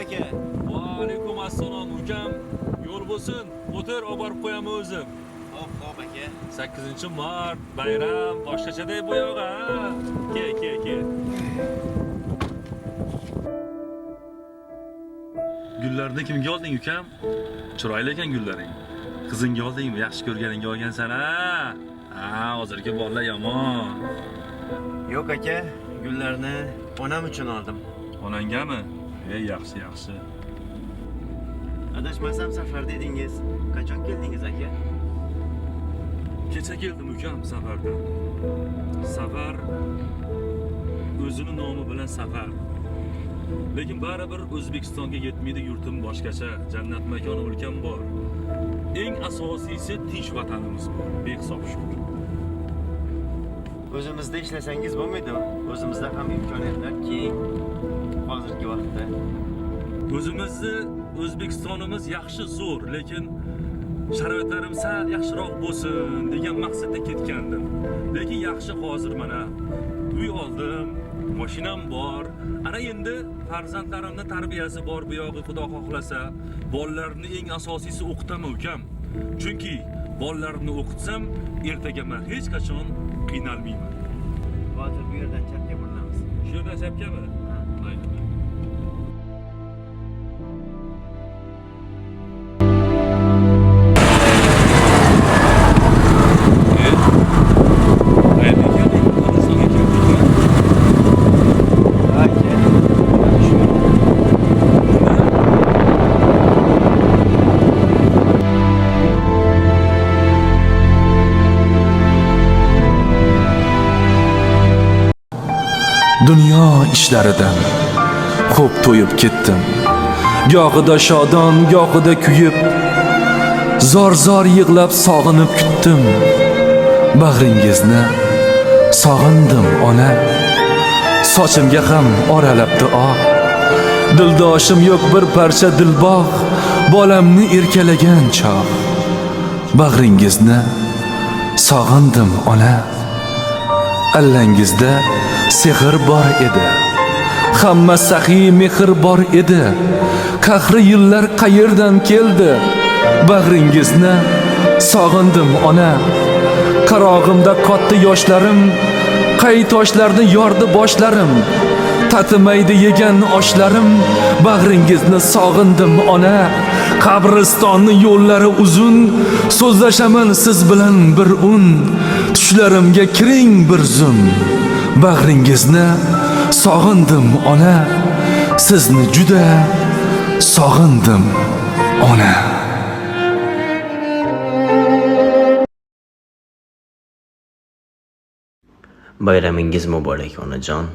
aka. Va alaykum assalom ukam. Yo'l bo'lsin. O'tir, olib borib qo'yaman o'zim. Hop aka. 8-mart bayram boshqachaday bu yoq ha. Ke. Gullarni kimga olding ukam? Chiroyli ekan gullaring. Qizingga oldingmi? Yaxshi ko'rganingga olgansan ha. Ha, hozirgi bolalar yomon. Yo'q aka, gullarni onam uchun oldim. Onangami? Yaxshi. Adashmasam safar dedingiz. Qachon keldingiz aka? Kecha keldim ukam safardan. Safar o'zini nomi bilan safar. Lekin baribir O'zbekistonga yetmaydi, yurtim boshqacha, jannat makoni o'lkam bor. Eng asosiysi tinch vatanimiz bor, behisob shukr. O'zimizda ishlasangiz bo'lmaydimi? O'zimizda ham imkoniyatlar keng hozirgi vaqtda. O'zimizni O'zbekistonimiz yaxshi zo'r, lekin sharoitlarim sal yaxshiroq bo'lsin degan maqsadda ketgandim. Lekin yaxshi hozir mana uy oldim, mashinam bor. Ana endi farzandlarimning tarbiyasi bor bu yog'i Xudo xohlasa. Bolalarni eng asosiysi o'qitaman ukam. Chunki bolalarimni o'qitsam, ertaga men hech qachon qiynalmayman. Hozir bu yerdan chapga burilamiz. Shu yerdan chapgami? Mayli. Dunyo ishlaridan xo'p to'yib ketdim. Gohida shodon, gohida kuyib, zor yig'lab sog'inib kutdim. Bag'ringizni sog'indim ona. Sochimga ham oralabdi oq. Dildoshim yo'q bir parcha dilbog', bolamni erkalagan chog'. Bag'ringizni sog'indim ona. Allangizda sehr bor edi. Hamma saxiy mehr bor edi. Qahri yillar qayerdan keldi? Bag'ringizni sog'indim ona. Qarog'imda qotdi yoshlarim, qay toshlarni yordi boshlarim. Tatimaydi yegan oshlarim, bag'ringizni sog'indim ona. Qabristonni yo'llari uzun, so'zlashaman siz bilan bir un. Tushlarimga kiring bir zum. Bag'ringizni sog'indim ona. Sizni juda sog'indim ona. Bayramingiz muborak onajon.